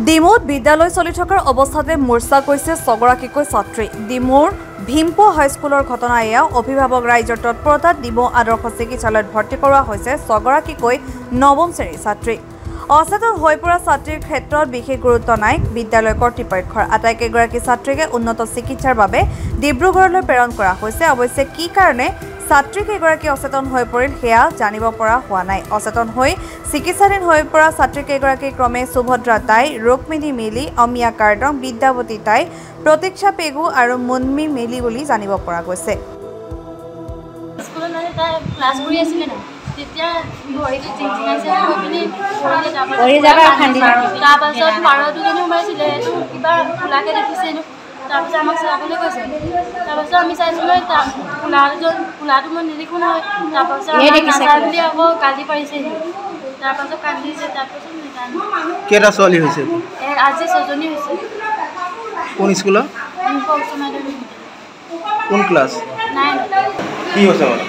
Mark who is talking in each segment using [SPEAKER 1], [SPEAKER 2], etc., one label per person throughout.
[SPEAKER 1] ডিমৌত বিদ্যালয় চলি থকাৰ অৱস্থাতে মোৰ্চা কৈছে ছগৰাকীকৈ ছাত্ৰী। ডিমৌৰ ভীমপো হাইস্কুলৰ ঘটনা এয়া। অভিভাৱক ৰাইজৰ তৎপৰতাত ডিমৌ আদৰ্শ চিকিৎসালয়ত ভৰ্তি কৰোৱা হৈছে ছগৰাকীকৈ নৱম শ্ৰেণীৰ ছাত্ৰী। অচেতন হৈ পৰা ছাত্ৰীৰ ক্ষেত্ৰত বিশেষ গুৰুত্ব নাই বিদ্যালয় কৰ্তৃপক্ষৰ। আটাইকেইগৰাকী ছাত্ৰীকে উন্নত চিকিৎসাৰ বাবে ডিব্ৰুগড়লৈ প্ৰেৰণ কৰা হৈছে। অৱশ্যে কি কাৰণে ছাত্ৰীকেইগৰাকী অচেতন হৈ পৰিল সেয়া জানিব পৰা হোৱা নাই। অচেতন হৈ চিকিৎসাধীন হৈ পৰা ছাত্ৰীকেইগৰাকী ক্ৰমে সুভদ্ৰা তাই, ৰুক্মিণী মেলি, অমিয়া কাৰ্ডং, বিদ্যাৱতী তাই, প্ৰতীক্ষা পেগু আৰু মুনমি মেলি বুলি জানিব পৰা গৈছে।
[SPEAKER 2] তাৰপিছত আমাক চাবলৈ কৈছে। তাৰপাছত আমি চাইছোঁ নহয় কোলাটো মই নিলিখোঁ নহয়। তাৰপাছত নাযায় বুলি আকৌ কালি পাৰিছে। তাৰপাছত কান্দিছে। তাৰপাছত
[SPEAKER 3] কেইটা ছোৱালী হৈছে?
[SPEAKER 2] আজি 6জনী হৈছে।
[SPEAKER 3] কোন স্কুলৰ? কোন ক্লাছ?
[SPEAKER 2] 9।
[SPEAKER 4] কি হৈছে মানে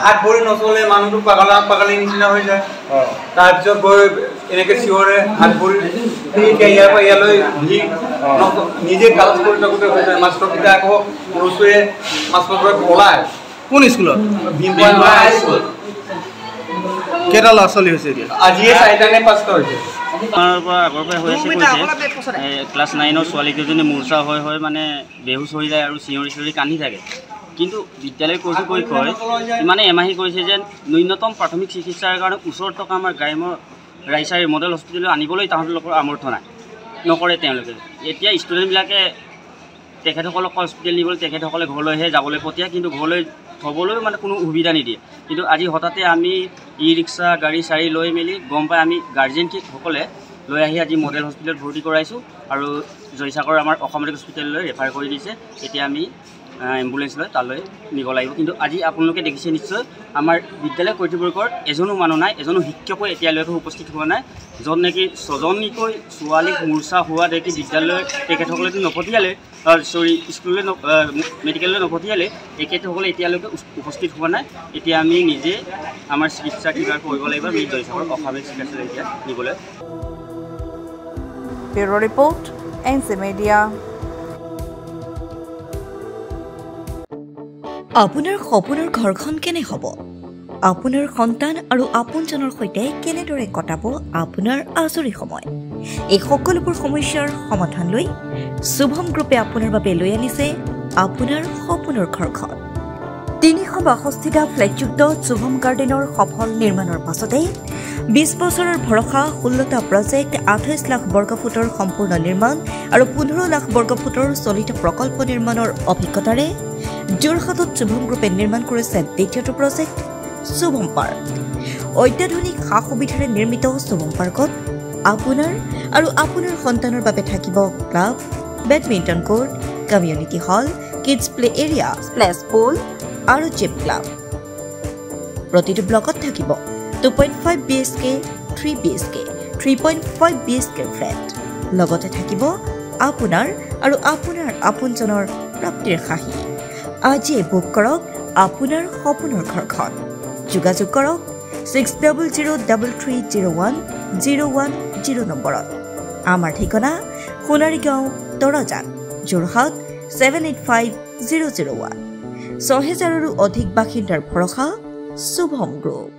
[SPEAKER 4] হাত ভৰি নচলে, মানুহটো পাগলা নিচিনা হৈ যায়। তাৰপিছত গৈ এনেকৈ চিঞৰে হাত ভৰি ইয়াৰ পৰা ইয়ালৈ নিজে কালাজ কৰি থাকোঁতে হৈছে। মাষ্টৰকেইটা আকৌ ৰচুৱে মাষ্টৰটোৱে পলায়।
[SPEAKER 3] কোন স্কুলত?
[SPEAKER 4] ভীমপো হাইস্কুল।
[SPEAKER 3] কেইটা ল'ৰা ছোৱালী হৈছে এতিয়া?
[SPEAKER 4] আজিয়ে 4টা নে 5টা হৈছে।
[SPEAKER 5] আগৰ পৰা হৈ আছে ক্লাছ 9ৰ ছোৱালীকেইজনী মূৰ্ছা হৈ মানে বেহুচ হৈ যায় আৰু চিঞৰি কান্দি থাকে। কিন্তু বিদ্যালয় কৰ্তৃপক্ষই ইমানে এমাহি কৰিছে যে ন্যূনতম প্ৰাথমিক চিকিৎসাৰ কাৰণে ওচৰত থকা আমাৰ গ্ৰাম্য ৰাইচাৰী মডেল হস্পিটেললৈ আনিবলৈ তাহাঁতলোকৰ সামৰ্থ্য নাই, নকৰে তেওঁলোকে। এতিয়া ষ্টুডেণ্টবিলাকে তেখেতসকলক হস্পিটেল নিবলৈ তেখেতসকলে ঘৰলৈহে যাবলৈ পঠিয়ায়, কিন্তু ঘৰলৈ থ'বলৈও মানে কোনো সুবিধা নিদিয়ে। কিন্তু আজি হঠাতে আমি ই ৰিক্সা গাড়ী চাৰি লৈ মেলি গম পাই আমি গাৰ্জেনসকলে লৈ আহি আজি মডেল হস্পিটেলত ভৰ্তি কৰাইছোঁ আৰু জয়সাগৰ আমাৰ অসামৰিক হস্পিটেললৈ ৰেফাৰ কৰি দিছে। এতিয়া আমি এম্বুলেঞ্চ লৈ তালৈ নিব লাগিব। কিন্তু আজি আপোনালোকে দেখিছে নিশ্চয় আমাৰ বিদ্যালয় কৰ্তৃপক্ষৰ এজনো মানুহ নাই, এজনো শিক্ষকো এতিয়ালৈকে উপস্থিত হোৱা নাই। য'ত নেকি 6জনীকৈ ছোৱালীক মূৰ্ছা হোৱা দেখি বিদ্যালয় তেখেতসকলেতো নপঠিয়ালে, স্কুললৈ মেডিকেললৈ নপঠিয়ালে, তেখেতসকলে এতিয়ালৈকে উপস্থিত হোৱা নাই। এতিয়া আমি নিজে আমাৰ চিকিৎসা কিবা কৰিব লাগিব। আমি জয়সাগৰ অসামৰিক চিকিৎসালয় এতিয়া নিবলৈ।
[SPEAKER 1] Bureau report, NC media.
[SPEAKER 6] আপোনাৰ সপোনৰ ঘৰখন কেনে হ'ব? আপোনাৰ সন্তান আৰু আপোনজনৰ সৈতে কেনেদৰে কটাব আপোনাৰ আজৰি সময়? এই সকলোবোৰ সমস্যাৰ সমাধান লৈ শুভম গ্ৰুপে আপোনাৰ বাবে লৈ আনিছে আপোনাৰ সপোনৰ ঘৰখন। 362টা ফ্লেটযুক্ত শুভম গাৰ্ডেনৰ সফল নিৰ্মাণৰ পাছতে 20 বছৰৰ ভৰসা, 16টা প্ৰজেক্ট, 28 লাখ বৰ্গফুটৰ সম্পূৰ্ণ নিৰ্মাণ আৰু 15 লাখ বৰ্গফুটৰ চলিত প্ৰকল্প নিৰ্মাণৰ অভিজ্ঞতাৰে যোৰহাটত শুভম গ্ৰুপে নিৰ্মাণ কৰিছে দ্বিতীয়টো প্ৰজেক্ট শুভম পাৰ্ক। অত্যাধুনিক সা সুবিধাৰে নিৰ্মিত শুভম পাৰ্কত আপোনাৰ আৰু আপোনাৰ সন্তানৰ বাবে থাকিব club, badminton court, community hall, kids play area, splash pool আৰু জিম ক্লাব। প্ৰতিটো ব্লকত থাকিব 2.5 BHK, 3 BHK, 3.5 BHK ফ্লেট। লগতে থাকিব আপোনাৰ আৰু আপোনাৰ আপোনজনৰ প্ৰাপ্তিৰ সাহী। আজিয়ে বুক কৰক আপোনাৰ সপোনৰ ঘৰখন। যোগাযোগ কৰক 6003301010 নম্বৰত। আমাৰ ঠিকনা সোণাৰীগাঁও, তৰাজান, যোৰহাট 785001। 6000ৰো অধিক বাসিন্দাৰ ভৰসা শুভম গ্ৰুপ।